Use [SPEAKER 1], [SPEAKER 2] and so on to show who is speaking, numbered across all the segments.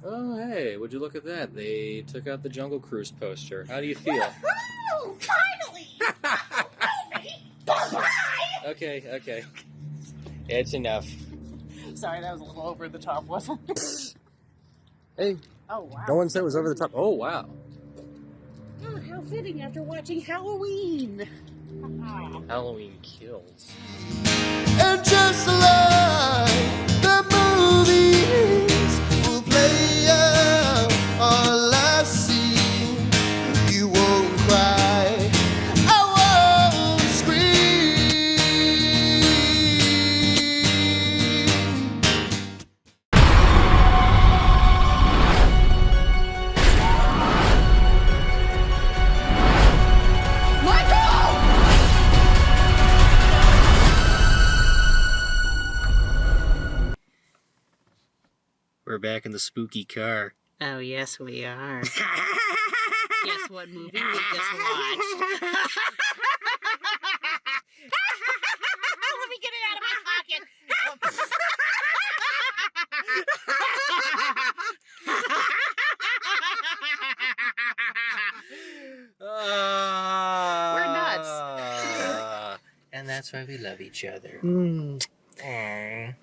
[SPEAKER 1] Oh, hey, would you look at that? They took out the Jungle Cruise poster. How do you feel?
[SPEAKER 2] Woohoo! Finally! Bye-bye!
[SPEAKER 1] Okay. It's enough.
[SPEAKER 2] Sorry, that was a little over the top, wasn't it?
[SPEAKER 1] Hey.
[SPEAKER 2] Oh, wow.
[SPEAKER 1] No one said it was over the top. Oh, wow.
[SPEAKER 2] Oh, how fitting after watching Halloween.
[SPEAKER 1] Halloween Kills.
[SPEAKER 3] And just like the movies will play out our last scene, you won't cry, I won't scream.
[SPEAKER 1] We're back in the spooky car.
[SPEAKER 2] Oh, yes, we are. Guess what movie we just watched? Let me get it out of my pocket. We're nuts.
[SPEAKER 1] And that's why we love each other.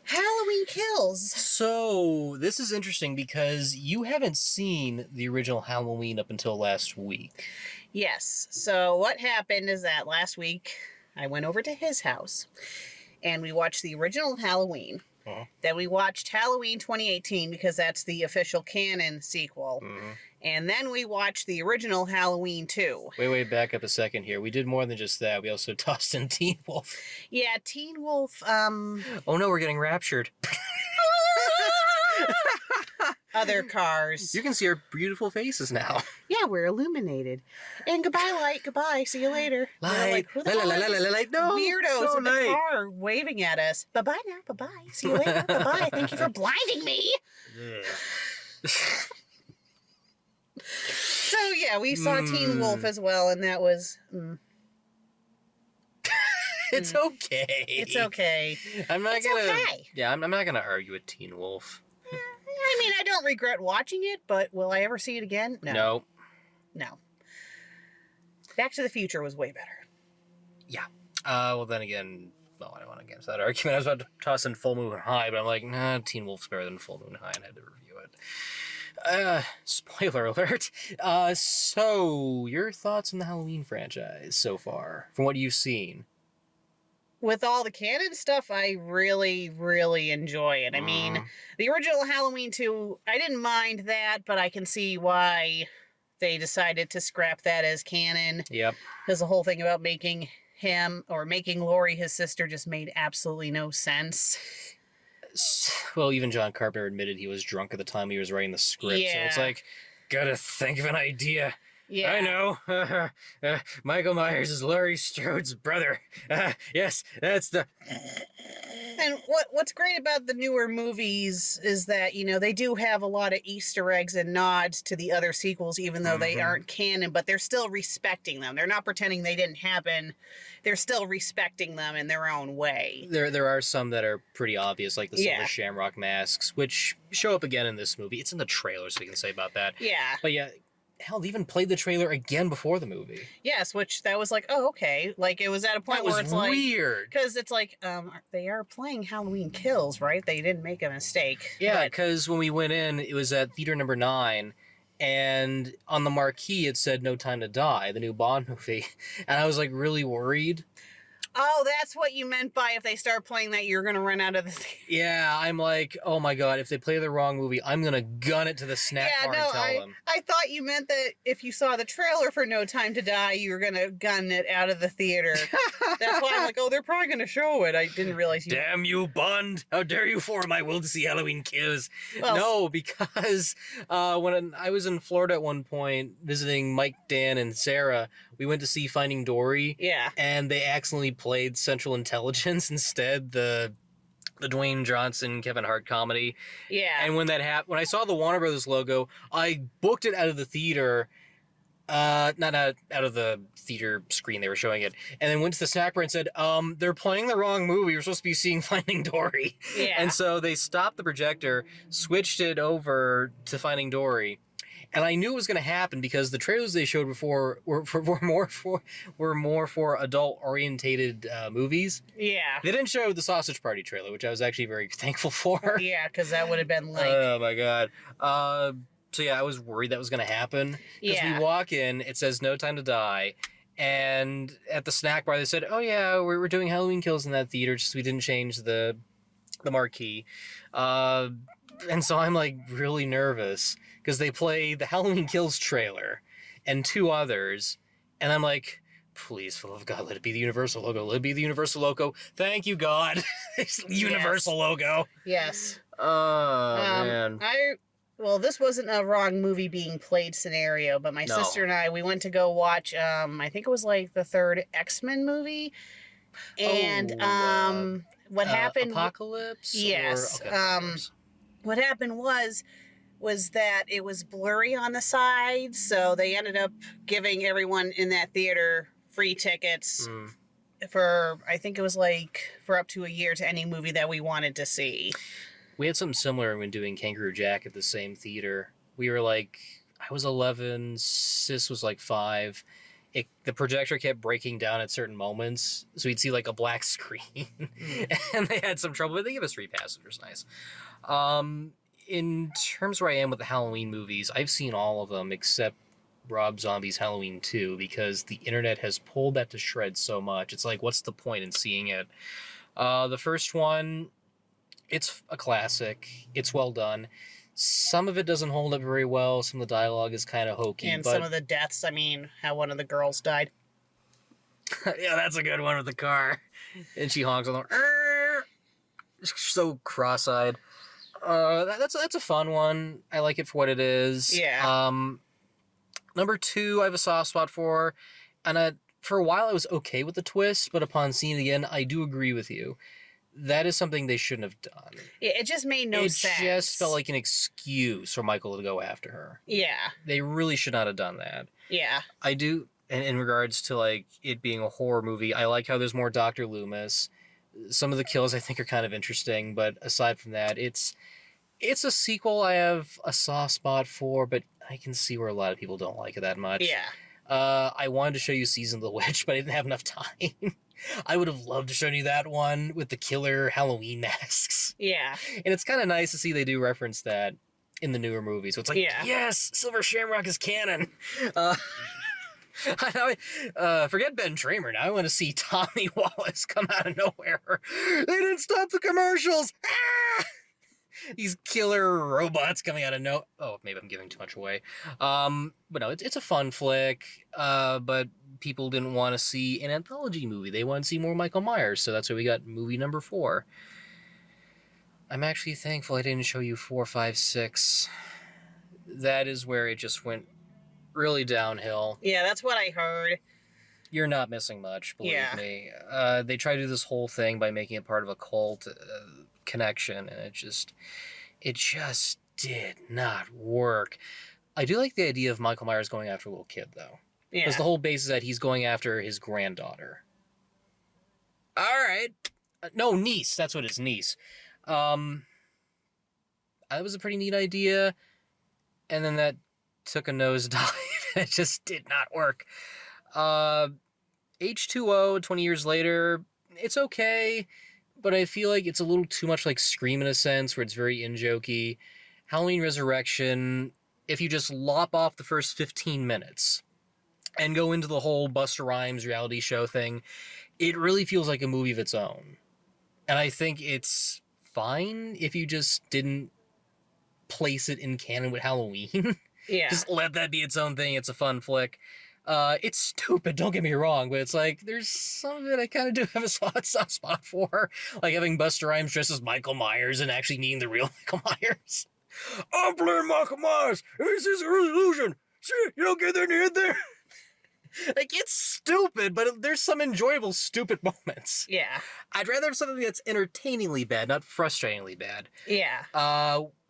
[SPEAKER 2] Halloween Kills.
[SPEAKER 1] So, this is interesting because you haven't seen the original Halloween up until last week.
[SPEAKER 2] Yes. So what happened is that last week I went over to his house and we watched the original Halloween.
[SPEAKER 1] Uh-huh.
[SPEAKER 2] Then we watched Halloween 2018 because that's the official canon sequel.
[SPEAKER 1] Mhm.
[SPEAKER 2] And then we watched the original Halloween 2.
[SPEAKER 1] Wait, back up a second here. We did more than just that. We also tossed in Teen Wolf.
[SPEAKER 2] Yeah, Teen Wolf,
[SPEAKER 1] Oh no, we're getting raptured.
[SPEAKER 2] other cars.
[SPEAKER 1] You can see our beautiful faces now.
[SPEAKER 2] Yeah, we're illuminated. And goodbye, light. Goodbye. See you later. We're like, who the hell are these
[SPEAKER 1] light. No,
[SPEAKER 2] weirdos
[SPEAKER 1] no,
[SPEAKER 2] in the
[SPEAKER 1] light.
[SPEAKER 2] car waving at us? Bye-bye now. Bye-bye. See you later. Bye-bye. Thank you for blinding me. So, yeah, we saw Teen Wolf as well, and that was...
[SPEAKER 1] It's okay.
[SPEAKER 2] It's okay.
[SPEAKER 1] I'm not
[SPEAKER 2] It's
[SPEAKER 1] gonna.
[SPEAKER 2] okay.
[SPEAKER 1] Yeah, I'm not gonna argue with Teen Wolf.
[SPEAKER 2] I mean, I don't regret watching it, but will I ever see it again? No. Back to the Future was way better.
[SPEAKER 1] Yeah. Well, then again, I don't want to get into that argument. I was about to toss in Full Moon High, but I'm like, nah, Teen Wolf's better than Full Moon High, and I had to review it. Spoiler alert. So, your thoughts on the Halloween franchise so far, from what you've seen?
[SPEAKER 2] With all the canon stuff, I really, really enjoy it. I mean, the original Halloween 2, I didn't mind that, but I can see why they decided to scrap that as canon.
[SPEAKER 1] Yep.
[SPEAKER 2] Because the whole thing about making him, or making Laurie his sister, just made absolutely no sense.
[SPEAKER 1] Well, even John Carpenter admitted he was drunk at the time he was writing the script, so it's like, gotta think of an idea.
[SPEAKER 2] Yeah.
[SPEAKER 1] I know. Michael Myers is Laurie Strode's brother. Yes, that's the...
[SPEAKER 2] And what's great about the newer movies is that, you know, they do have a lot of Easter eggs and nods to the other sequels, even though they aren't canon, but they're still respecting them. They're not pretending they didn't happen. They're still respecting them in their own way.
[SPEAKER 1] There are some that are pretty obvious, like the Silver Shamrock masks, which show up again in this movie. It's in the trailer, so we can say about that.
[SPEAKER 2] Yeah.
[SPEAKER 1] But yeah, hell, they even played the trailer again before the movie.
[SPEAKER 2] Yes, which that was like, oh, okay. Like, it was at a point where it's like...
[SPEAKER 1] weird.
[SPEAKER 2] Because it's like, they are playing Halloween Kills, right? They didn't make a mistake.
[SPEAKER 1] Yeah, because when we went in, it was at theater number 9, and on the marquee it said No Time to Die, the new Bond movie. And I was like really worried.
[SPEAKER 2] Oh, that's what you meant by if they start playing that, you're going to run out of the theater.
[SPEAKER 1] Yeah, I'm like, oh my god, if they play the wrong movie, I'm going to gun it to the snack bar and tell them.
[SPEAKER 2] I thought you meant that if you saw the trailer for No Time to Die, you were going to gun it out of the theater. That's why I'm like, oh, they're probably going to show it. I didn't realize you...
[SPEAKER 1] Damn you, Bond! How dare you form my will to see Halloween Kills?
[SPEAKER 2] Well,
[SPEAKER 1] no, because when I was in Florida at one point, visiting Mike, Dan, and Sarah, we went to see Finding Dory.
[SPEAKER 2] Yeah.
[SPEAKER 1] And they accidentally played Central Intelligence instead, the Dwayne Johnson, Kevin Hart comedy.
[SPEAKER 2] Yeah.
[SPEAKER 1] And when that happened, when I saw the Warner Brothers logo, I booked it out of the theater Not out of the theater screen they were showing it, and then went to the snack bar and said, they're playing the wrong movie. We're supposed to be seeing Finding Dory.
[SPEAKER 2] Yeah.
[SPEAKER 1] And so they stopped the projector, switched it over to Finding Dory, and I knew it was going to happen because the trailers they showed before were more for adult orientated movies.
[SPEAKER 2] Yeah.
[SPEAKER 1] They didn't show the Sausage Party trailer, which I was actually very thankful for.
[SPEAKER 2] Yeah, because that would have been like.
[SPEAKER 1] Oh my god. So yeah, I was worried that was going to happen. Because
[SPEAKER 2] Yeah.
[SPEAKER 1] we walk in, it says No Time to Die, and at the snack bar they said, "Oh yeah, we're doing Halloween Kills in that theater, just we didn't change the marquee." And so I'm like really nervous because they play the Halloween Kills trailer and two others, and I'm like, please, for the love of God, let it be the Universal logo. Let it be the Universal logo. Thank you, God. It's the Universal logo.
[SPEAKER 2] Yes.
[SPEAKER 1] Oh man.
[SPEAKER 2] Well, this wasn't a wrong movie being played scenario, but my
[SPEAKER 1] No.
[SPEAKER 2] sister and I, we went to go watch, I think it was like the third X-Men movie. And what happened...
[SPEAKER 1] Apocalypse?
[SPEAKER 2] Yes.
[SPEAKER 1] Or, okay, Apocalypse.
[SPEAKER 2] What happened was that it was blurry on the sides, so they ended up giving everyone in that theater free tickets for, I think it was like, for up to a year to any movie that we wanted to see.
[SPEAKER 1] We had something similar when doing Kangaroo Jack at the same theater. We were like, I was 11, Sis was like 5. The projector kept breaking down at certain moments, so we'd see like a black screen. And they had some trouble, but they gave us free passes, which was nice. In terms where I am with the Halloween movies, I've seen all of them except Rob Zombie's Halloween 2 because the internet has pulled that to shreds so much. It's like, what's the point in seeing it? The first one, it's a classic. It's well done. Some of it doesn't hold up very well. Some of the dialogue is kind of hokey.
[SPEAKER 2] And
[SPEAKER 1] but...
[SPEAKER 2] some of the deaths, I mean, how one of the girls died.
[SPEAKER 1] Yeah, that's a good one with the car. And she honks on the... So cross-eyed. That's a fun one. I like it for what it is.
[SPEAKER 2] Yeah.
[SPEAKER 1] Number 2, I have a soft spot for. And for a while, I was okay with the twist, but upon seeing it again, I do agree with you. That is something they shouldn't have done.
[SPEAKER 2] Yeah, it just made no sense.
[SPEAKER 1] It just felt like an excuse for Michael to go after her.
[SPEAKER 2] Yeah.
[SPEAKER 1] They really should not have done that.
[SPEAKER 2] Yeah.
[SPEAKER 1] I do, and in regards to like it being a horror movie, I like how there's more Dr. Loomis. Some of the kills I think are kind of interesting, but aside from that, it's a sequel I have a soft spot for, but I can see where a lot of people don't like it that much.
[SPEAKER 2] Yeah.
[SPEAKER 1] I wanted to show you Season of the Witch, but I didn't have enough time. I would have loved to show you that one with the killer Halloween masks.
[SPEAKER 2] Yeah.
[SPEAKER 1] And it's kind of nice to see they do reference that in the newer movies. So it's like, yes, Silver Shamrock is canon. Forget Ben Tramer. Now I want to see Tommy Wallace come out of nowhere. They didn't stop the commercials. Ah! These killer robots coming out of no... Oh, maybe I'm giving too much away. But no, it's a fun flick. But people didn't want to see an anthology movie. They want to see more Michael Myers. So that's why we got movie number 4. I'm actually thankful I didn't show you 4, 5, 6. That is where it just went really downhill.
[SPEAKER 2] Yeah, that's what I heard.
[SPEAKER 1] You're not missing much, believe me. They try to do this whole thing by making it part of a cult connection, and it just did not work. I do like the idea of Michael Myers going after a little kid, though.
[SPEAKER 2] Yeah.
[SPEAKER 1] Because the whole base is that he's going after his granddaughter. All right. No, niece. That's what it's, niece. That was a pretty neat idea. And then that took a nosedive. It just did not work. H2O, 20 years later, it's okay, but I feel like it's a little too much like Scream in a sense, where it's very in-jokey. Halloween Resurrection, if you just lop off the first 15 minutes and go into the whole Busta Rhymes reality show thing, it really feels like a movie of its own. And I think it's fine if you just didn't place it in canon with Halloween.
[SPEAKER 2] Yeah.
[SPEAKER 1] Just let that be its own thing. It's a fun flick. It's stupid, don't get me wrong, but it's like, there's some of it I kind of do have a soft spot for. Like having Busta Rhymes dressed as Michael Myers and actually meeting the real Michael Myers. I'm playing Michael Myers. This is a illusion. See, you don't get there near there. Like, it's stupid, but there's some enjoyable stupid moments.
[SPEAKER 2] Yeah.
[SPEAKER 1] I'd rather have something that's entertainingly bad, not frustratingly bad.
[SPEAKER 2] Yeah.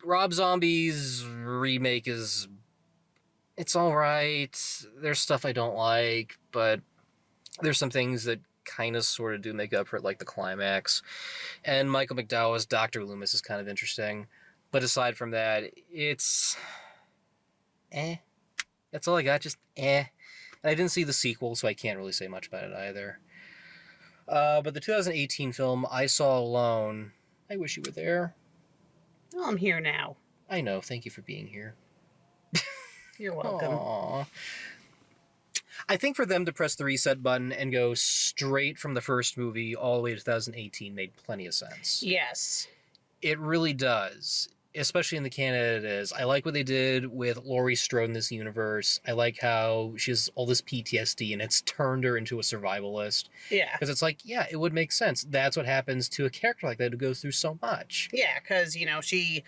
[SPEAKER 1] Rob Zombie's remake is It's all right. There's stuff I don't like, but there's some things that kind of sort of do make up for it, like the climax. And Michael McDowell's Dr. Loomis is kind of interesting. But aside from that, it's That's all I got, just And I didn't see the sequel, so I can't really say much about it either. But the 2018 film, I Saw Alone, I wish you were there.
[SPEAKER 2] Oh, I'm here now.
[SPEAKER 1] I know, thank you for being here.
[SPEAKER 2] You're welcome.
[SPEAKER 1] Aww. I think for them to press the reset button and go straight from the first movie all the way to 2018 made plenty of sense.
[SPEAKER 2] Yes.
[SPEAKER 1] It really does, especially in the canon it is. I like what they did with Laurie Strode in this universe. I like how she has all this PTSD and it's turned her into a survivalist.
[SPEAKER 2] Yeah.
[SPEAKER 1] Because it's like, yeah, it would make sense. That's what happens to a character like that who goes through so much.
[SPEAKER 2] Yeah, because, she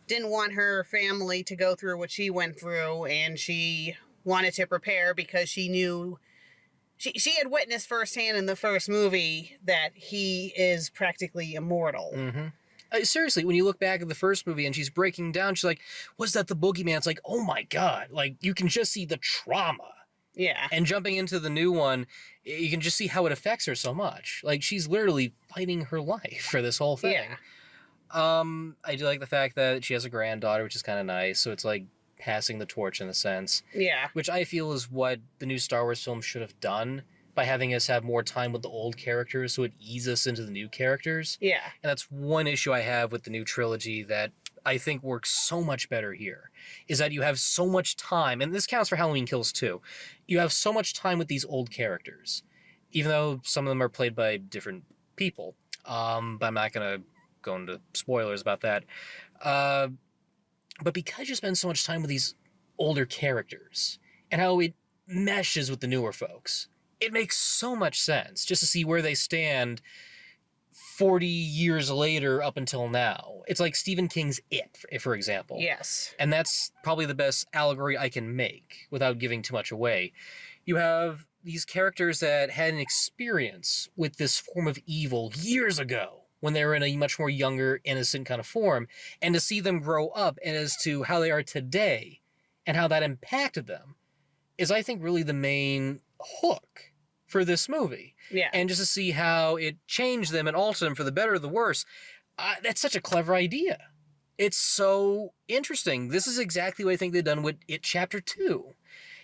[SPEAKER 2] didn't want her family to go through what she went through, and she wanted to prepare because she knew she had witnessed firsthand in the first movie that he is practically immortal.
[SPEAKER 1] Mm-hmm. Seriously, when you look back at the first movie and she's breaking down, she's like, was that the boogeyman? It's like, oh my God, like you can just see the trauma.
[SPEAKER 2] Yeah.
[SPEAKER 1] And jumping into the new one, you can just see how it affects her so much. Like she's literally fighting her life for this whole thing.
[SPEAKER 2] Yeah.
[SPEAKER 1] I do like the fact that she has a granddaughter, which is kind of nice. So it's like passing the torch in a sense.
[SPEAKER 2] Yeah.
[SPEAKER 1] Which I feel is what the new Star Wars film should have done by having us have more time with the old characters so it eases us into the new characters.
[SPEAKER 2] Yeah.
[SPEAKER 1] And that's one issue I have with the new trilogy that I think works so much better here, is that you have so much time, and this counts for Halloween Kills too, you have so much time with these old characters, even though some of them are played by different people. But I'm not going to go into spoilers about that. But because you spend so much time with these older characters and how it meshes with the newer folks, it makes so much sense just to see where they stand 40 years later up until now. It's like Stephen King's It, for example.
[SPEAKER 2] Yes.
[SPEAKER 1] And that's probably the best allegory I can make without giving too much away. You have these characters that had an experience with this form of evil years ago when they were in a much more younger, innocent kind of form, and to see them grow up and as to how they are today and how that impacted them is, I think, really the main hook for this movie.
[SPEAKER 2] Yeah.
[SPEAKER 1] And just to see how it changed them and altered them for the better or the worse, that's such a clever idea. It's so interesting. This is exactly what I think they've done with It Chapter 2.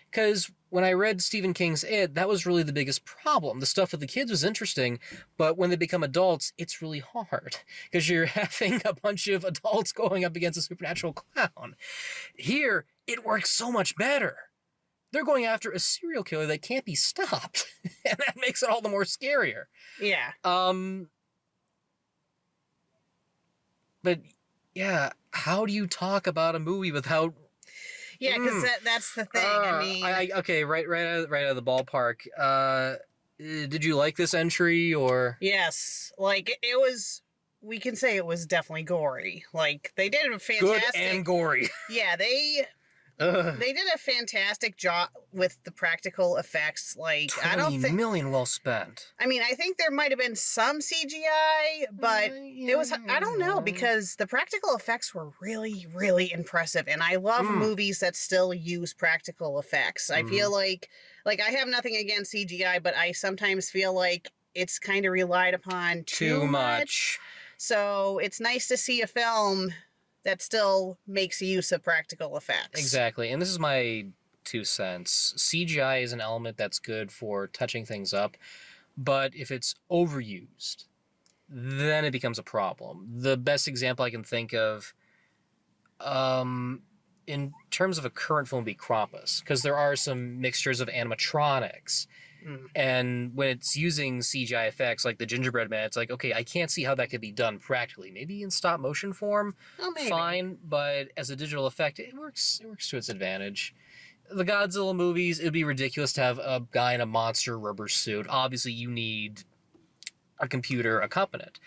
[SPEAKER 1] Because when I read Stephen King's It, that was really the biggest problem. The stuff with the kids was interesting, but when they become adults, it's really hard. Because you're having a bunch of adults going up against a supernatural clown. Here, it works so much better. They're going after a serial killer that can't be stopped. And that makes it all the more scarier.
[SPEAKER 2] Yeah.
[SPEAKER 1] But, yeah, how do you talk about a movie without...
[SPEAKER 2] Yeah, because that's the thing. I mean...
[SPEAKER 1] okay, right out of the ballpark. Did you like this entry, or...?
[SPEAKER 2] Yes. Like, it was... We can say it was definitely gory. Like, they did a fantastic...
[SPEAKER 1] Good and gory.
[SPEAKER 2] Yeah, they did a fantastic job with the practical effects. Like, I don't think... $20
[SPEAKER 1] million well spent.
[SPEAKER 2] I mean, I think there might have been some CGI, but it was... I don't know, because the practical effects were really, really impressive. And I love movies that still use practical effects. I feel like I have nothing against CGI, but I sometimes feel like it's kind of relied upon too much. So it's nice to see a film that still makes use of practical effects.
[SPEAKER 1] Exactly. And this is my 2 cents. CGI is an element that's good for touching things up, but if it's overused, then it becomes a problem. The best example I can think of, in terms of a current film, would be Krampus, because there are some mixtures of animatronics. And when it's using CGI effects like the gingerbread man, it's like, okay, I can't see how that could be done practically. Maybe in stop motion form, fine, but as a digital effect, it works to its advantage. The Godzilla movies, it would be ridiculous to have a guy in a monster rubber suit. Obviously, you need a computer accompaniment.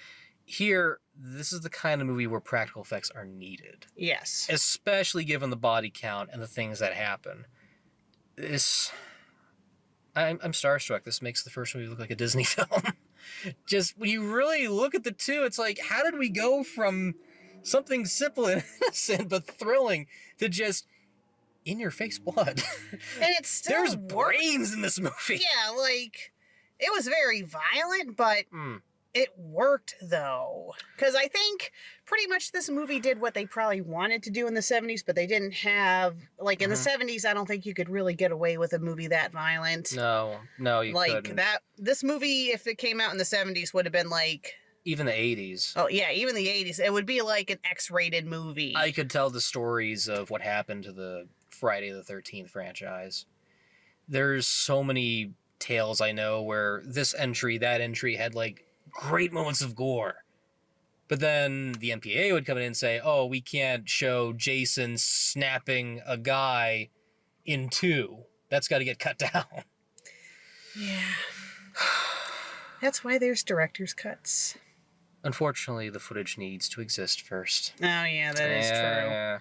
[SPEAKER 1] Here, this is the kind of movie where practical effects are needed.
[SPEAKER 2] Yes.
[SPEAKER 1] Especially given the body count and the things that happen. I'm starstruck. This makes the first movie look like a Disney film. Just, when you really look at the two, it's like, how did we go from something simple and innocent but thrilling to just in-your-face blood.
[SPEAKER 2] And it's still
[SPEAKER 1] There's
[SPEAKER 2] worked.
[SPEAKER 1] brains in this movie.
[SPEAKER 2] Yeah, like, it was very violent, but it worked, though. Because I think pretty much this movie did what they probably wanted to do in the 70s, but they didn't have... Like, in the 70s, I don't think you could really get away with a movie that violent.
[SPEAKER 1] No, you couldn't.
[SPEAKER 2] This movie, if it came out in the 70s, would have been like...
[SPEAKER 1] Even the 80s.
[SPEAKER 2] Oh, yeah, even the 80s. It would be like an X-rated movie.
[SPEAKER 1] I could tell the stories of what happened to the Friday the 13th franchise. There's so many tales I know where this entry, that entry had, like, great moments of gore. But then the MPAA would come in and say, oh, we can't show Jason snapping a guy in two. That's got to get cut down.
[SPEAKER 2] Yeah. That's why there's director's cuts.
[SPEAKER 1] Unfortunately, the footage needs to exist first.
[SPEAKER 2] Oh, yeah, that is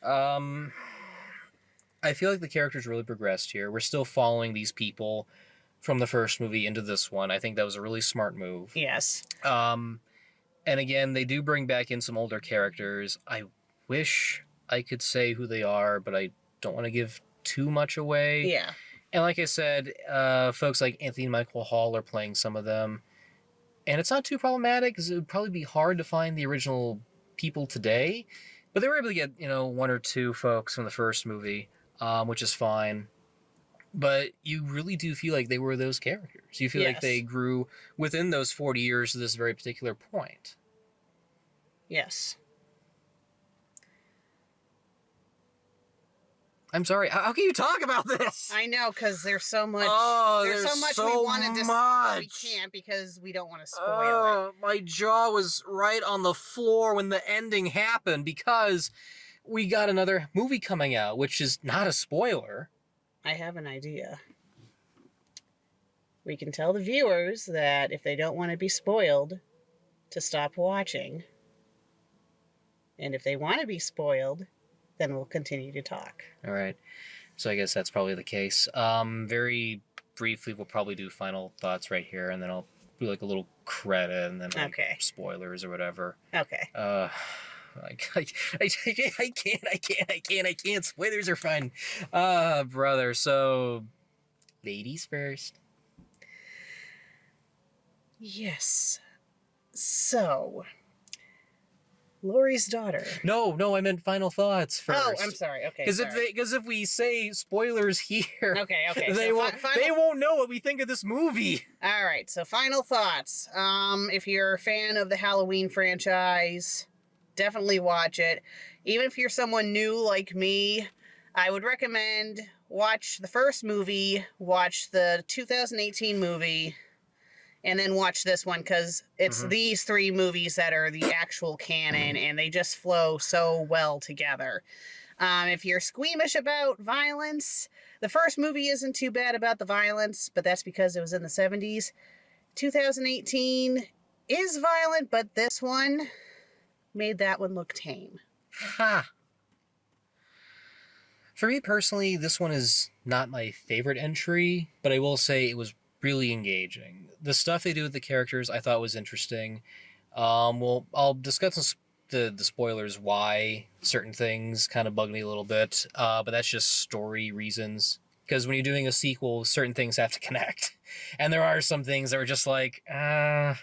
[SPEAKER 2] true.
[SPEAKER 1] I feel like the characters really progressed here. We're still following these people from the first movie into this one. I think that was a really smart move.
[SPEAKER 2] Yes.
[SPEAKER 1] And again, they do bring back in some older characters. I wish I could say who they are, but I don't want to give too much away.
[SPEAKER 2] Yeah.
[SPEAKER 1] And like I said, folks like Anthony and Michael Hall are playing some of them. And it's not too problematic, because it would probably be hard to find the original people today. But they were able to get, one or two folks from the first movie, which is fine. But you really do feel like they were those characters. You feel like they grew within those 40 years to this very particular point.
[SPEAKER 2] Yes.
[SPEAKER 1] I'm sorry. How can you talk about this?
[SPEAKER 2] I know, because there's so much.
[SPEAKER 1] Oh,
[SPEAKER 2] there's so much we want to discuss. We can't because we don't want to spoil it.
[SPEAKER 1] My jaw was right on the floor when the ending happened, because we got another movie coming out, which is not a spoiler.
[SPEAKER 2] I have an idea. We can tell the viewers that if they don't want to be spoiled, to stop watching. And if they want to be spoiled, then we'll continue to talk. All
[SPEAKER 1] right. So I guess that's probably the case. Very briefly, we'll probably do final thoughts right here, and then I'll do like a little credit, and then like spoilers or whatever.
[SPEAKER 2] Okay.
[SPEAKER 1] I can't. Spoilers are fun. Brother. So, ladies first.
[SPEAKER 2] Yes. So, Laurie's daughter.
[SPEAKER 1] No, I meant final thoughts first.
[SPEAKER 2] Oh, I'm sorry. Okay.
[SPEAKER 1] Because if we say spoilers here,
[SPEAKER 2] okay,
[SPEAKER 1] they won't know what we think of this movie.
[SPEAKER 2] All right. So, final thoughts. If you're a fan of the Halloween franchise, definitely watch it. Even if you're someone new like me, I would recommend watch the first movie, watch the 2018 movie, and then watch this one, because it's these three movies that are the actual canon, and they just flow so well together. If you're squeamish about violence, the first movie isn't too bad about the violence, but that's because it was in the 70s. 2018 is violent, but this one made that one look tame.
[SPEAKER 1] Ha! For me personally, this one is not my favorite entry, but I will say it was really engaging. The stuff they do with the characters I thought was interesting. I'll discuss the spoilers why certain things kind of bug me a little bit, but that's just story reasons. Because when you're doing a sequel, certain things have to connect. And there are some things that are just like, I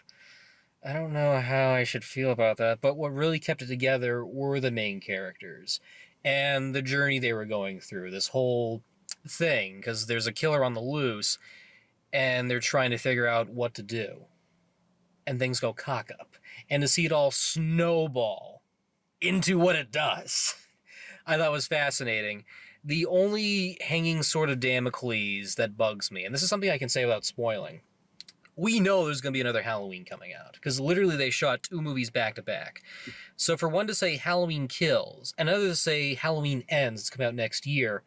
[SPEAKER 1] don't know how I should feel about that. But what really kept it together were the main characters and the journey they were going through. This whole thing, because there's a killer on the loose, and they're trying to figure out what to do. And things go cock up. And to see it all snowball into what it does, I thought was fascinating. The only hanging sword of Damocles that bugs me, and this is something I can say without spoiling, we know there's going to be another Halloween coming out, because literally they shot 2 movies back to back. So for one to say Halloween Kills, and another to say Halloween Ends, it's coming out next year,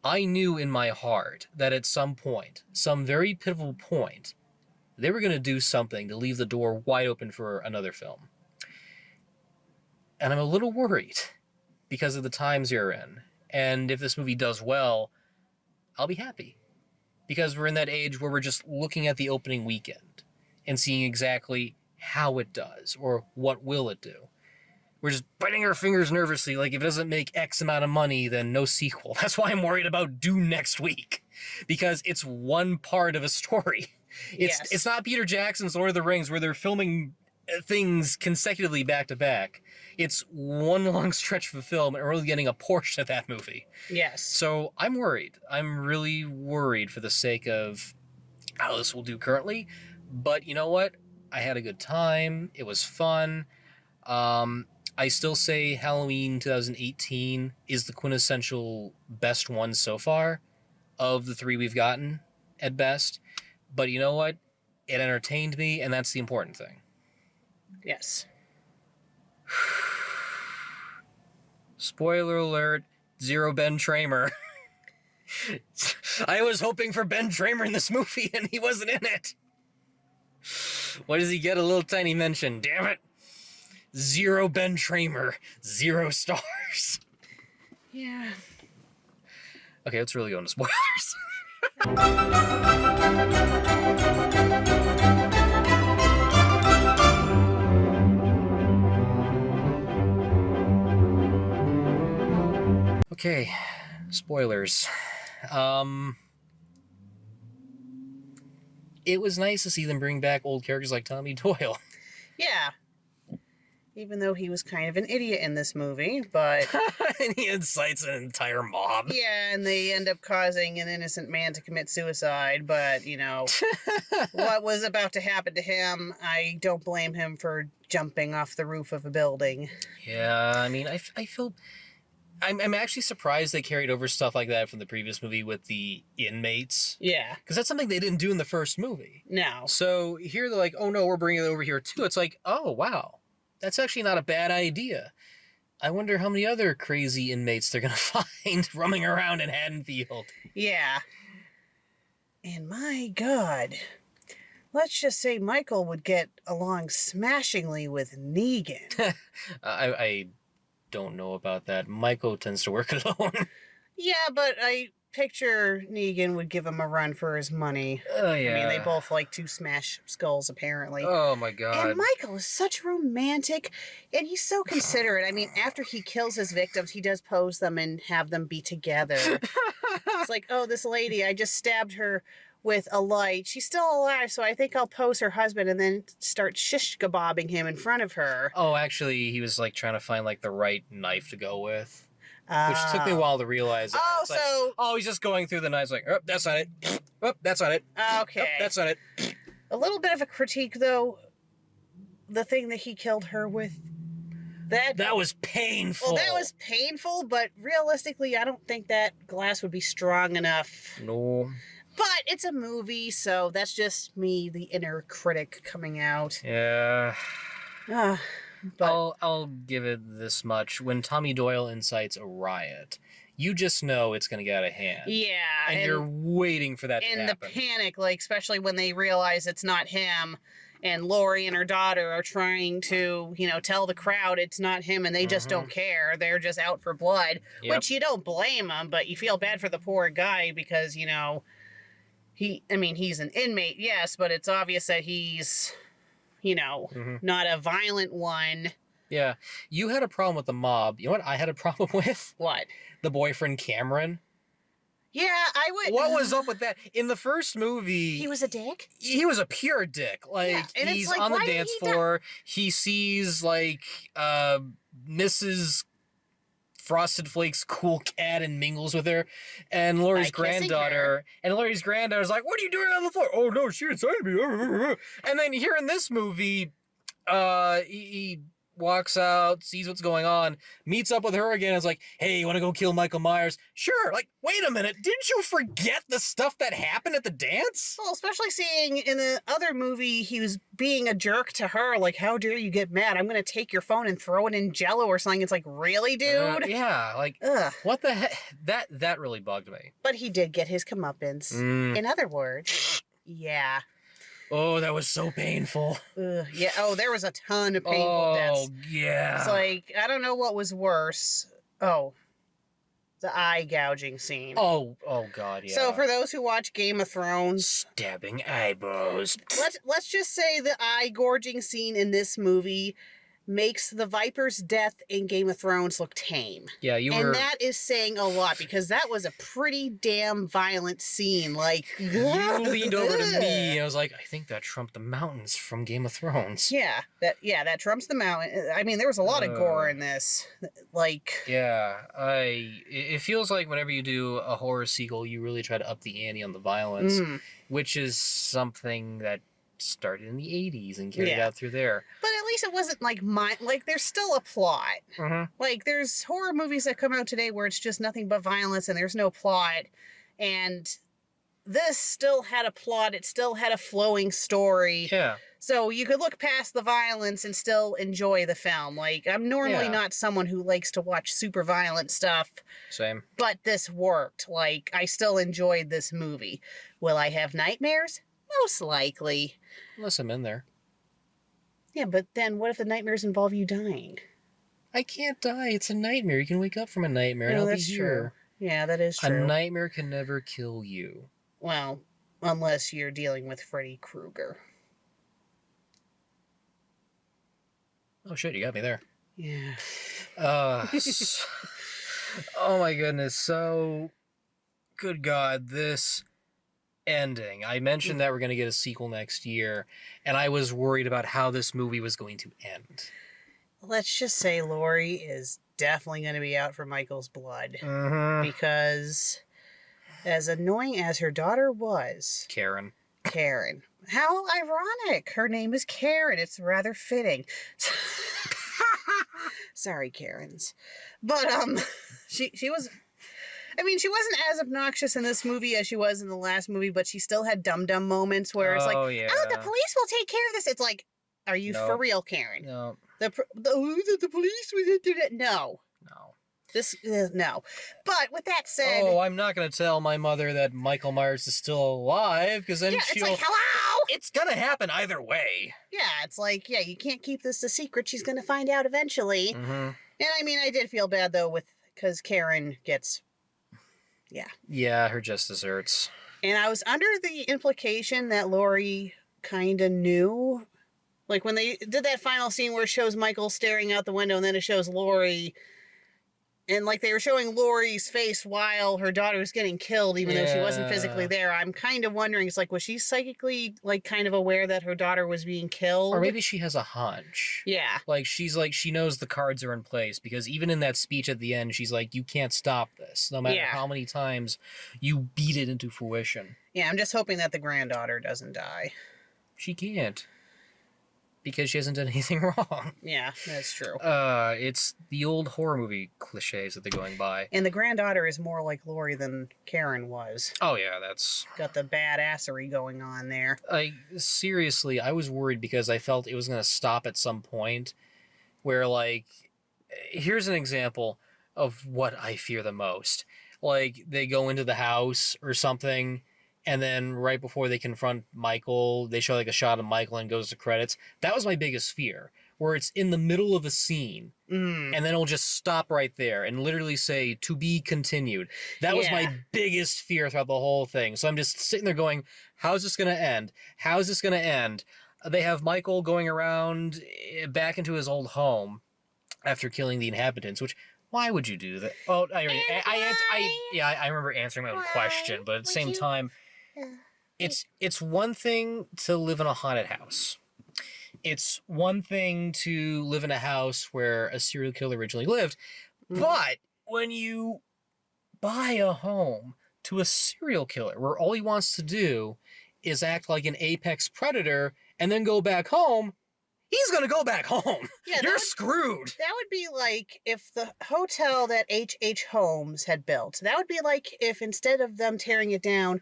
[SPEAKER 1] I knew in my heart that at some point, some very pivotal point, they were going to do something to leave the door wide open for another film. And I'm a little worried because of the times you're in. And if this movie does well, I'll be happy. Because we're in that age where we're just looking at the opening weekend and seeing exactly how it does or what will it do. We're just biting our fingers nervously, like if it doesn't make X amount of money, then no sequel. That's why I'm worried about Dune next week. Because it's one part of a story. It's not Peter Jackson's Lord of the Rings where they're filming things consecutively back to back. It's one long stretch of a film, and we're only getting a portion of that movie.
[SPEAKER 2] Yes.
[SPEAKER 1] So I'm worried. I'm really worried for the sake of how this will do currently. But you know what? I had a good time. It was fun. I still say Halloween 2018 is the quintessential best one so far of the 3 we've gotten at best. But you know what? It entertained me, and that's the important thing.
[SPEAKER 2] Yes.
[SPEAKER 1] Spoiler alert, 0 Ben Tramer. I was hoping for Ben Tramer in this movie, and he wasn't in it. Why does he get a little tiny mention? Damn it. 0 Ben Tramer. 0 stars.
[SPEAKER 2] Yeah.
[SPEAKER 1] Okay, let's really go into spoilers. Okay, spoilers. It was nice to see them bring back old characters like Tommy Doyle.
[SPEAKER 2] Yeah. Even though he was kind of an idiot in this movie, but...
[SPEAKER 1] And he incites an entire mob.
[SPEAKER 2] Yeah, and they end up causing an innocent man to commit suicide, but, you know, what was about to happen to him, I don't blame him for jumping off the roof of a building.
[SPEAKER 1] Yeah, I mean, I feel... I'm actually surprised they carried over stuff like that from the previous movie with the inmates.
[SPEAKER 2] Yeah.
[SPEAKER 1] Because that's something they didn't do in the first movie.
[SPEAKER 2] No.
[SPEAKER 1] So here they're like, oh no, we're bringing it over here too. It's like, oh wow, that's actually not a bad idea. I wonder how many other crazy inmates they're going to find roaming around in Haddonfield.
[SPEAKER 2] Yeah. And my God, let's just say Michael would get along smashingly with Negan.
[SPEAKER 1] I don't know about that. Michael tends to work alone.
[SPEAKER 2] Yeah, but I picture Negan would give him a run for his money.
[SPEAKER 1] Oh, yeah.
[SPEAKER 2] I mean, they both like to smash skulls, apparently.
[SPEAKER 1] Oh, my God.
[SPEAKER 2] And Michael is such romantic, and he's so considerate. I mean, after he kills his victims, he does pose them and have them be together. It's like, oh, this lady, I just stabbed her with a light. She's still alive, so I think I'll pose her husband and then start shish kebabbing him in front of her.
[SPEAKER 1] Oh, actually, he was, like, trying to find, like, the right knife to go with. Which took me a while to realize.
[SPEAKER 2] Oh,
[SPEAKER 1] It's like,
[SPEAKER 2] so...
[SPEAKER 1] oh, he's just going through the knives like, oh, that's not it. Oh, that's not it.
[SPEAKER 2] Okay.
[SPEAKER 1] Oh, that's not it.
[SPEAKER 2] A little bit of a critique, though. The thing that he killed her with.
[SPEAKER 1] That was painful.
[SPEAKER 2] Well, that was painful, but realistically, I don't think that glass would be strong enough.
[SPEAKER 1] No.
[SPEAKER 2] But it's a movie, so that's just me, the inner critic, coming out.
[SPEAKER 1] Yeah.
[SPEAKER 2] But
[SPEAKER 1] I'll give it this much. When Tommy Doyle incites a riot, you just know it's going to get out of hand.
[SPEAKER 2] yeah,
[SPEAKER 1] And you're waiting for that to
[SPEAKER 2] and the
[SPEAKER 1] happen.
[SPEAKER 2] panic, like especially when they realize it's not him, and Lori and her daughter are trying to, you know, tell the crowd it's not him, and they just don't care. They're just out for blood,
[SPEAKER 1] Yep.
[SPEAKER 2] which you don't blame them, but you feel bad for the poor guy because, you know, he's an inmate, yes, but it's obvious that he's, you know, not a violent one.
[SPEAKER 1] Yeah. You had a problem with the mob. You know what I had a problem with?
[SPEAKER 2] What?
[SPEAKER 1] The boyfriend Cameron.
[SPEAKER 2] Yeah, I would.
[SPEAKER 1] What was up with that? In the first movie...
[SPEAKER 2] He was a dick?
[SPEAKER 1] He was a pure dick. Like,
[SPEAKER 2] Yeah, and it's
[SPEAKER 1] he's
[SPEAKER 2] like,
[SPEAKER 1] on the
[SPEAKER 2] why did
[SPEAKER 1] dance
[SPEAKER 2] he die?
[SPEAKER 1] floor. He sees, like, Mrs. Frosted Flakes' cool cat and mingles with her. And Laurie's
[SPEAKER 2] By kissing
[SPEAKER 1] granddaughter. And Laurie's granddaughter's like, what are you doing on the floor? Oh, no, she incited me. And then here in this movie, he walks out, sees what's going on, meets up with her again, and is like, hey, you want to go kill Michael Myers? Sure. Like, wait a minute, didn't you forget the stuff that happened at the dance?
[SPEAKER 2] Well, especially seeing in the other movie, he was being a jerk to her. Like, how dare you get mad? I'm going to take your phone and throw it in Jell-O or something. It's like, really, dude?
[SPEAKER 1] Yeah, like,
[SPEAKER 2] Ugh.
[SPEAKER 1] what the heck? That really bugged me.
[SPEAKER 2] But he did get his comeuppance. In other words, yeah.
[SPEAKER 1] Oh, that was so painful.
[SPEAKER 2] Ugh. Yeah. Oh, there was a ton of painful deaths.
[SPEAKER 1] Yeah.
[SPEAKER 2] It's like, I don't know what was worse. Oh, the eye gouging scene.
[SPEAKER 1] Oh, God, yeah.
[SPEAKER 2] So for those who watch Game of Thrones,
[SPEAKER 1] stabbing eyebrows.
[SPEAKER 2] let's just say the eye gorging scene in this movie makes the Viper's death in Game of Thrones look tame.
[SPEAKER 1] Yeah, you
[SPEAKER 2] And
[SPEAKER 1] were.
[SPEAKER 2] that is saying a lot because that was a pretty damn violent scene. Like,
[SPEAKER 1] You leaned over to me, and I was like, I think that trumped the mountains from Game of Thrones.
[SPEAKER 2] Yeah, that trumps the mountain. I mean, there was a lot of gore in this. Like,
[SPEAKER 1] Yeah, it feels like whenever you do a horror sequel, you really try to up the ante on the violence, which is something that started in the 80s and carried out through there.
[SPEAKER 2] but at least it wasn't like there's still a plot. Like, there's horror movies that come out today where it's just nothing but violence and there's no plot. And this still had a plot. It still had a flowing story.
[SPEAKER 1] Yeah.
[SPEAKER 2] So you could look past the violence and still enjoy the film. Like, I'm normally not someone who likes to watch super violent stuff.
[SPEAKER 1] Same.
[SPEAKER 2] But this worked. Like, I still enjoyed this movie. Will I have nightmares? Most likely.
[SPEAKER 1] Unless I'm in there.
[SPEAKER 2] Yeah, but then what if the nightmares involve you dying?
[SPEAKER 1] I can't die. It's a nightmare. You can wake up from a nightmare and I'll be here.
[SPEAKER 2] Yeah, that is true.
[SPEAKER 1] A nightmare can never kill you.
[SPEAKER 2] Well, unless you're dealing with Freddy Krueger.
[SPEAKER 1] Oh shit, you got me there.
[SPEAKER 2] Yeah.
[SPEAKER 1] Oh my goodness. So, good God, this ending. I mentioned that we're going to get a sequel next year, and I was worried about how this movie was going to end.
[SPEAKER 2] Let's just say Laurie is definitely going to be out for Michael's blood. Because as annoying as her daughter was...
[SPEAKER 1] Karen.
[SPEAKER 2] How ironic. Her name is Karen. It's rather fitting. Sorry, Karens. But, she was... I mean, she wasn't as obnoxious in this movie as she was in the last movie, but she still had dum-dum moments where it's like, oh, the police will take care of this. It's like, are you for real, Karen?
[SPEAKER 1] No.
[SPEAKER 2] The police will do that? No. No. But with that said...
[SPEAKER 1] Oh, I'm not going to tell my mother that Michael Myers is still alive, because then she'll...
[SPEAKER 2] it's like, hello!
[SPEAKER 1] It's going to happen either way.
[SPEAKER 2] Yeah, it's like, you can't keep this a secret. She's going to find out eventually. And I mean, I did feel bad, though, because Karen gets...
[SPEAKER 1] Yeah, her just desserts.
[SPEAKER 2] And I was under the implication that Laurie kind of knew. Like, when they did that final scene where it shows Michael staring out the window and then it shows Laurie... And, like, they were showing Laurie's face while her daughter was getting killed, even though she wasn't physically there. I'm kind of wondering, it's like, was she psychically, like, kind of aware that her daughter was being killed?
[SPEAKER 1] Or maybe she has a hunch.
[SPEAKER 2] Yeah.
[SPEAKER 1] Like, she knows the cards are in place, because even in that speech at the end, she's like, you can't stop this, no matter how many times you beat it into fruition.
[SPEAKER 2] Yeah, I'm just hoping that the granddaughter doesn't die.
[SPEAKER 1] She can't. Because she hasn't done anything wrong.
[SPEAKER 2] Yeah, that's true.
[SPEAKER 1] It's the old horror movie cliches that they're going by.
[SPEAKER 2] And the granddaughter is more like Laurie than Karen was.
[SPEAKER 1] Oh yeah, that's...
[SPEAKER 2] Got the badassery going on there.
[SPEAKER 1] Seriously, I was worried because I felt it was going to stop at some point where, like... Here's an example of what I fear the most. Like, they go into the house or something... And then right before they confront Michael, they show like a shot of Michael and goes to credits. That was my biggest fear, where it's in the middle of a scene, and then it'll just stop right there and literally say, to be continued. That was my biggest fear throughout the whole thing. So I'm just sitting there going, how's this going to end? How's this going to end? They have Michael going around back into his old home after killing the inhabitants, which... Why would you do that? Oh, I remember answering my own question, but at the same time... It's one thing to live in a haunted house. It's one thing to live in a house where a serial killer originally lived. But when you buy a home to a serial killer where all he wants to do is act like an apex predator and then go back home, he's going to go back home. Yeah, You're screwed.
[SPEAKER 2] That would be like if the hotel that H.H. Holmes had built, that would be like if instead of them tearing it down,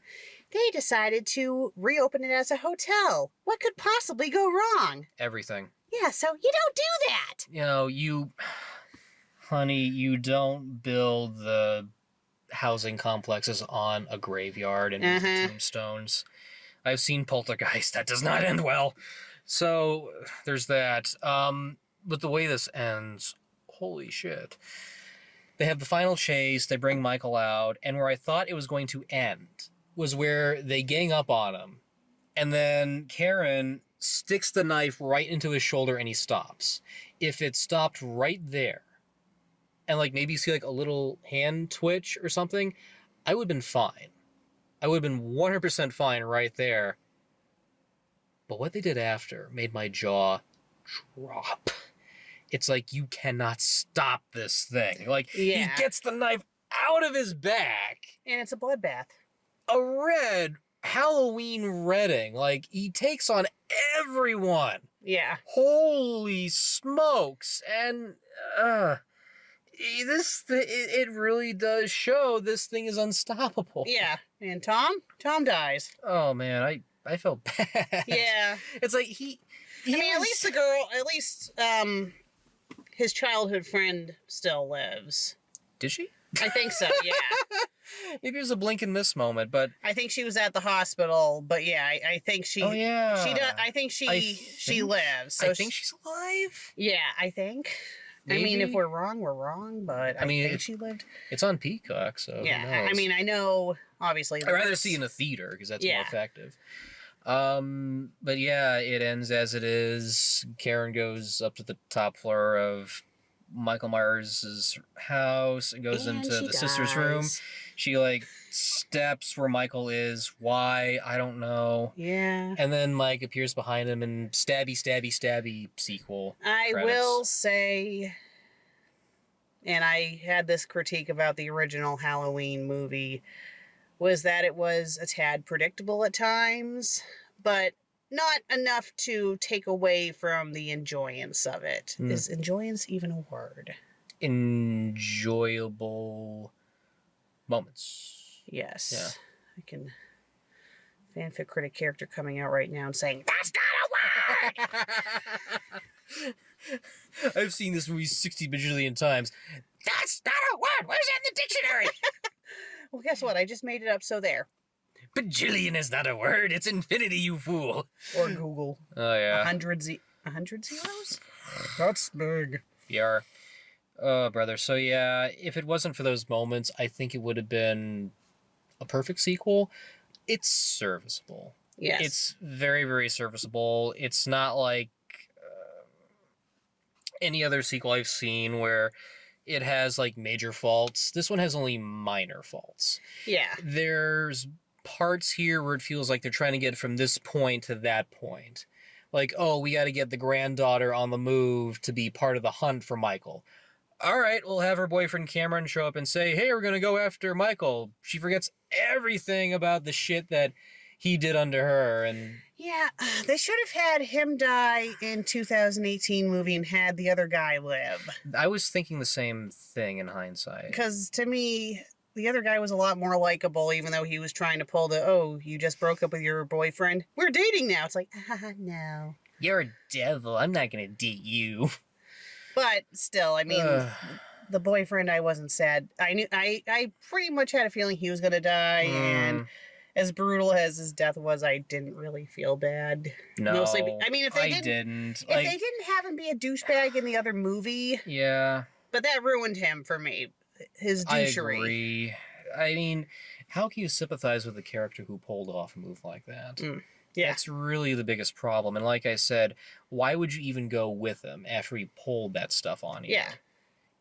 [SPEAKER 2] they decided to reopen it as a hotel. What could possibly go wrong?
[SPEAKER 1] Everything.
[SPEAKER 2] Yeah, so you don't do that.
[SPEAKER 1] You know, honey, you don't build the housing complexes on a graveyard and tombstones. I've seen Poltergeist. That does not end well. So there's that. But the way this ends, holy shit. They have the final chase, they bring Michael out, and where I thought it was going to end was where they gang up on him. And then Karen sticks the knife right into his shoulder and he stops. If it stopped right there, and like maybe you see like a little hand twitch or something, I would have been fine. I would have been 100% fine right there. But what they did after made my jaw drop. It's like, you cannot stop this thing. Like, he gets the knife out of his back.
[SPEAKER 2] And it's a bloodbath.
[SPEAKER 1] A red Halloween redding. Like, he takes on everyone.
[SPEAKER 2] Yeah.
[SPEAKER 1] Holy smokes. And, it really does show this thing is unstoppable.
[SPEAKER 2] Yeah. And Tom dies.
[SPEAKER 1] Oh, man, I felt bad.
[SPEAKER 2] Yeah.
[SPEAKER 1] It's like,
[SPEAKER 2] at least the girl, his childhood friend still lives.
[SPEAKER 1] Did she?
[SPEAKER 2] I think so, yeah.
[SPEAKER 1] Maybe it was a blink and miss moment, but
[SPEAKER 2] I think she was at the hospital, but yeah, I think she.
[SPEAKER 1] Oh yeah.
[SPEAKER 2] She does. I think she lives. So
[SPEAKER 1] I think she's alive.
[SPEAKER 2] Yeah, I think.
[SPEAKER 1] Maybe.
[SPEAKER 2] I mean, if we're wrong, we're wrong. But I think she lived.
[SPEAKER 1] It's on Peacock, so
[SPEAKER 2] yeah.
[SPEAKER 1] who knows?
[SPEAKER 2] I mean, I know obviously.
[SPEAKER 1] I'd rather see in a theater because that's more effective. But yeah, it ends as it is. Karen goes up to the top floor of Michael Myers' house and goes into the sister's room. She like steps where Michael is. Why? I don't know.
[SPEAKER 2] Yeah.
[SPEAKER 1] And then Mike appears behind him and stabby, stabby, stabby sequel.
[SPEAKER 2] I will say, and I had this critique about the original Halloween movie, was that it was a tad predictable at times, but not enough to take away from the enjoyance of it. Is enjoyance even a word?
[SPEAKER 1] Enjoyable moments.
[SPEAKER 2] Yes.
[SPEAKER 1] Yeah.
[SPEAKER 2] I can fanfic critic character coming out right now and saying, "That's not a word!"
[SPEAKER 1] I've seen this movie 60 bajillion times. That's not a word! Where's that in the dictionary?
[SPEAKER 2] Well, guess what? I just made it up, so there.
[SPEAKER 1] Bajillion is not a word. It's infinity, you fool.
[SPEAKER 2] Or Google.
[SPEAKER 1] Oh, yeah.
[SPEAKER 2] 100 zeros? That's big.
[SPEAKER 1] Yeah. Oh, brother. So, yeah, if it wasn't for those moments, I think it would have been a perfect sequel. It's serviceable.
[SPEAKER 2] Yes.
[SPEAKER 1] It's very, very serviceable. It's not like any other sequel I've seen where it has, like, major faults. This one has only minor faults.
[SPEAKER 2] Yeah.
[SPEAKER 1] There's parts here where it feels like they're trying to get from this point to that point. Like, oh, we got to get the granddaughter on the move to be part of the hunt for Michael. All right, we'll have her boyfriend Cameron show up and say, hey, we're going to go after Michael. She forgets everything about the shit that he did under her. And
[SPEAKER 2] yeah, they should have had him die in 2018 movie and had the other guy live.
[SPEAKER 1] I was thinking the same thing in hindsight.
[SPEAKER 2] Because to me, the other guy was a lot more likable, even though he was trying to pull the, oh, you just broke up with your boyfriend. We're dating now. It's like, no.
[SPEAKER 1] You're a devil. I'm not going to date you.
[SPEAKER 2] But still, I mean, the boyfriend, I wasn't sad. I pretty much had a feeling he was going to die, and as brutal as his death was, I didn't really feel bad.
[SPEAKER 1] No,
[SPEAKER 2] mostly, I mean, if they
[SPEAKER 1] didn't.
[SPEAKER 2] If they didn't have him be a douchebag in the other movie,
[SPEAKER 1] yeah,
[SPEAKER 2] but that ruined him for me. His douchery.
[SPEAKER 1] I agree. I mean, how can you sympathize with a character who pulled off a move like that?
[SPEAKER 2] Yeah.
[SPEAKER 1] That's really the biggest problem. And like I said, why would you even go with him after he pulled that stuff on you?
[SPEAKER 2] Yeah.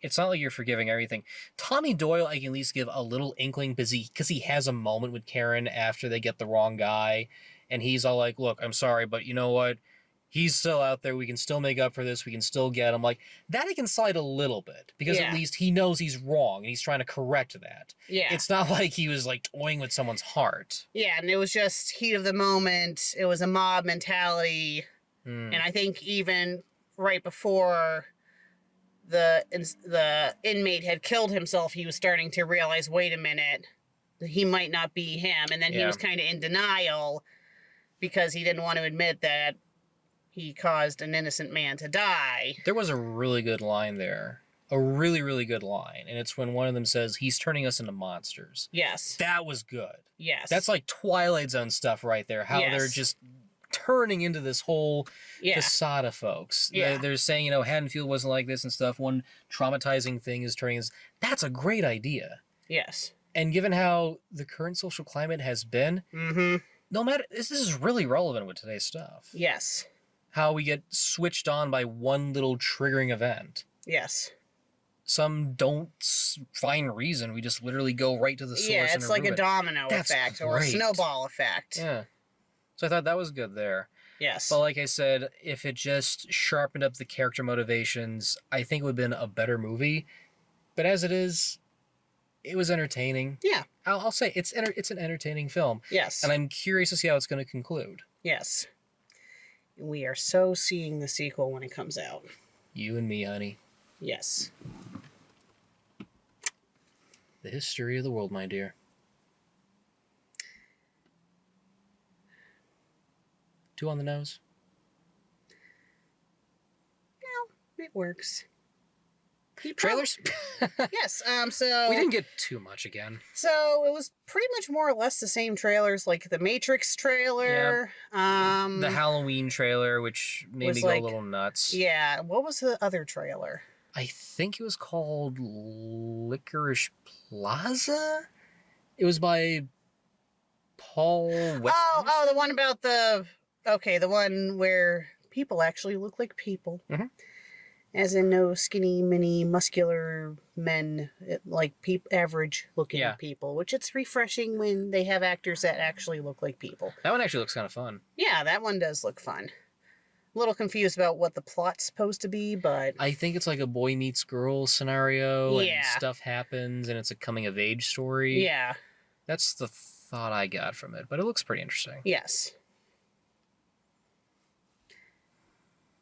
[SPEAKER 1] It's not like you're forgiving everything. Tommy Doyle, I can at least give a little inkling because he has a moment with Karen after they get the wrong guy. And he's all like, look, I'm sorry, but you know what? He's still out there. We can still make up for this. We can still get him. Like, that I can slide a little bit. Because at least he knows he's wrong. And he's trying to correct that.
[SPEAKER 2] Yeah.
[SPEAKER 1] It's not like he was, like, toying with someone's heart.
[SPEAKER 2] Yeah, and it was just heat of the moment. It was a mob mentality. And I think even right before the inmate had killed himself, he was starting to realize, wait a minute, he might not be him. And then he was kind of in denial because he didn't want to admit that he caused an innocent man to die.
[SPEAKER 1] There was a really good line there. A really, really good line. And it's when one of them says, he's turning us into monsters.
[SPEAKER 2] Yes.
[SPEAKER 1] That was good.
[SPEAKER 2] Yes.
[SPEAKER 1] That's like Twilight Zone stuff right there. How they're just turning into this whole facade of folks.
[SPEAKER 2] Yeah.
[SPEAKER 1] They're saying, you know, Haddonfield wasn't like this and stuff. One traumatizing thing is turning us. That's a great idea.
[SPEAKER 2] Yes.
[SPEAKER 1] And given how the current social climate has been, no matter, this is really relevant with today's stuff.
[SPEAKER 2] Yes.
[SPEAKER 1] How we get switched on by one little triggering event.
[SPEAKER 2] Yes.
[SPEAKER 1] Some don't find reason. We just literally go right to the source.
[SPEAKER 2] Yeah, it's like a domino
[SPEAKER 1] That's
[SPEAKER 2] effect or a
[SPEAKER 1] great.
[SPEAKER 2] snowball effect.
[SPEAKER 1] Yeah. So I thought that was good there.
[SPEAKER 2] Yes.
[SPEAKER 1] But like I said, if it just sharpened up the character motivations, I think it would have been a better movie. But as it is, it was entertaining.
[SPEAKER 2] Yeah.
[SPEAKER 1] I'll say it's an entertaining film.
[SPEAKER 2] Yes.
[SPEAKER 1] And I'm curious to see how it's going to conclude.
[SPEAKER 2] Yes. We are so seeing the sequel when it comes out.
[SPEAKER 1] You and me, honey.
[SPEAKER 2] Yes.
[SPEAKER 1] The history of the world, my dear. Two on the nose.
[SPEAKER 2] No, it works.
[SPEAKER 1] Trailers?
[SPEAKER 2] Yes. So
[SPEAKER 1] we didn't get too much again.
[SPEAKER 2] So it was pretty much more or less the same trailers, like the Matrix trailer.
[SPEAKER 1] The Halloween trailer, which made me go a little nuts.
[SPEAKER 2] Yeah. What was the other trailer?
[SPEAKER 1] I think it was called Licorice Plaza. It was by Paul.
[SPEAKER 2] Oh, the one about the one where people actually look like people.
[SPEAKER 1] Mm-hmm.
[SPEAKER 2] As in no skinny, mini, muscular men, like average-looking people, which it's refreshing when they have actors that actually look like people.
[SPEAKER 1] That one actually looks kind of fun.
[SPEAKER 2] Yeah, that one does look fun. A little confused about what the plot's supposed to be, but...
[SPEAKER 1] I think it's like a boy meets girl scenario, and
[SPEAKER 2] Yeah.
[SPEAKER 1] stuff happens, and it's a coming-of-age story.
[SPEAKER 2] Yeah.
[SPEAKER 1] That's the thought I got from it, but it looks pretty interesting.
[SPEAKER 2] Yes.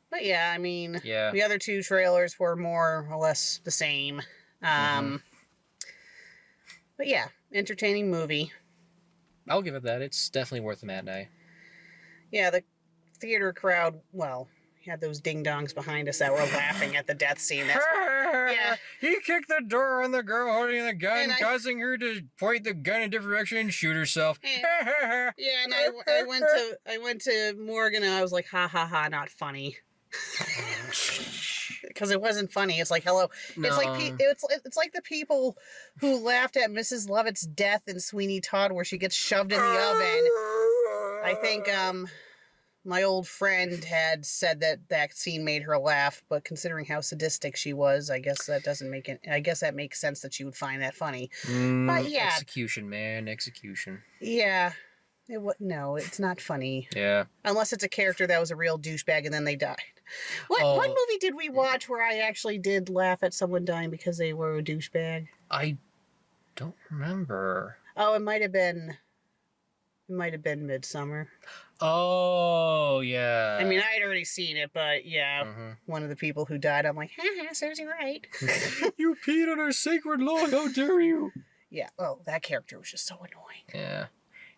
[SPEAKER 2] But yeah, I mean, the other two trailers were more or less the same. But yeah, entertaining movie.
[SPEAKER 1] I'll give it that. It's definitely worth a matinee.
[SPEAKER 2] Yeah, the theater crowd, well, had those ding-dongs behind us that were laughing at the death scene. That's, yeah.
[SPEAKER 1] He kicked the door on the girl holding the gun,
[SPEAKER 2] And
[SPEAKER 1] causing her to point the gun in a different direction and shoot herself.
[SPEAKER 2] Yeah, and I went to Morgan and I was like, ha ha ha, not funny. Because it wasn't funny. It's like, hello.
[SPEAKER 1] No.
[SPEAKER 2] It's like the people who laughed at Mrs. Lovett's death in Sweeney Todd where she gets shoved in the oven. I think my old friend had said that scene made her laugh, but considering how sadistic she was, I guess that doesn't make it. I guess that makes sense that she would find that funny. But yeah,
[SPEAKER 1] execution, man, execution.
[SPEAKER 2] Yeah. No, it's not funny.
[SPEAKER 1] Yeah.
[SPEAKER 2] Unless it's a character that was a real douchebag and then they died. What movie did we watch where I actually did laugh at someone dying because they were a douchebag?
[SPEAKER 1] I don't remember.
[SPEAKER 2] Oh, it might have been Midsummer.
[SPEAKER 1] Oh, yeah.
[SPEAKER 2] I mean, I had already seen it, but yeah, one of the people who died, I'm like, haha, serves you right.
[SPEAKER 1] You peed on our sacred lawn, how dare you?
[SPEAKER 2] Yeah, oh, that character was just so annoying.
[SPEAKER 1] Yeah.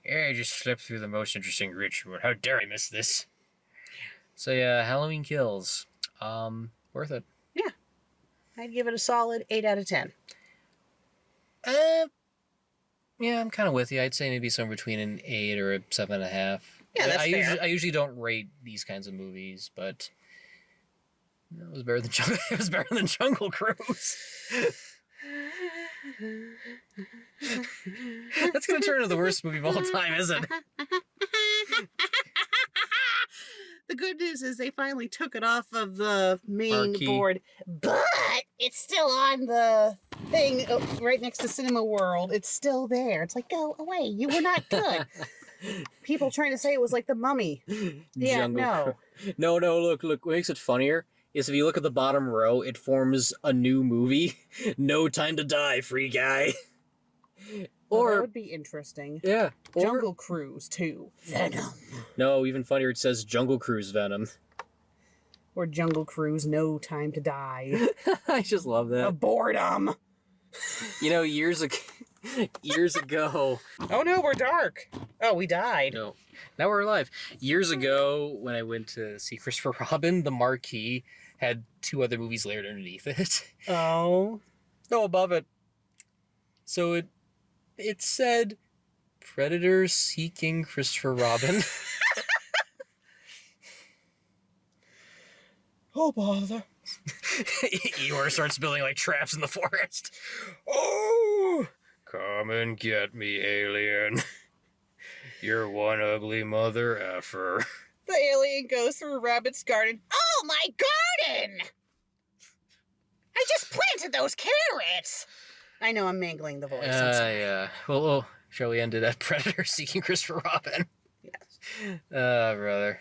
[SPEAKER 1] I just slipped through the most interesting ritual. How dare I miss this? So yeah, Halloween Kills. Worth it.
[SPEAKER 2] Yeah. I'd give it a solid 8 out of 10.
[SPEAKER 1] Yeah, I'm kind of with you. I'd say maybe somewhere between an 8 or a 7.5.
[SPEAKER 2] Yeah, that's fair.
[SPEAKER 1] I usually don't rate these kinds of movies, but it was better than Jungle Cruise. That's gonna turn into the worst movie of all time, isn't it?
[SPEAKER 2] The good news is they finally took it off of the main
[SPEAKER 1] Marquee.
[SPEAKER 2] board, but it's still on the thing right next to Cinema World. It's still there. It's like, go away. You were not good. People trying to say it was like The Mummy. Yeah, no.
[SPEAKER 1] No, look. What makes it funnier is if you look at the bottom row, it forms a new movie. No Time to Die, free guy.
[SPEAKER 2] Well, that would be interesting.
[SPEAKER 1] Yeah.
[SPEAKER 2] Jungle Cruise 2. Venom.
[SPEAKER 1] No, even funnier, it says Jungle Cruise Venom.
[SPEAKER 2] Or Jungle Cruise No Time to Die.
[SPEAKER 1] I just love that.
[SPEAKER 2] Of boredom.
[SPEAKER 1] You know, years ago.
[SPEAKER 2] Oh no, we're dark. Oh, we died.
[SPEAKER 1] No. Now we're alive. Years ago, when I went to see Christopher Robin, the marquee had 2 other movies layered underneath it.
[SPEAKER 2] Oh.
[SPEAKER 1] No, above it. So it said Predator Seeking Christopher Robin.
[SPEAKER 2] Oh, bother.
[SPEAKER 1] Eeyore starts building like traps in the forest. Oh! Come and get me, alien. You're one ugly mother effer.
[SPEAKER 2] The alien goes through Rabbit's garden. Oh, my garden! I just planted those carrots! I know I'm mangling the voice. I'm sorry.
[SPEAKER 1] Yeah. Well, shall we end it at Predator seeking Christopher Robin?
[SPEAKER 2] Yes.
[SPEAKER 1] Brother.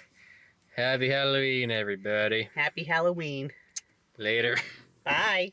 [SPEAKER 1] Happy Halloween, everybody.
[SPEAKER 2] Happy Halloween.
[SPEAKER 1] Later.
[SPEAKER 2] Bye.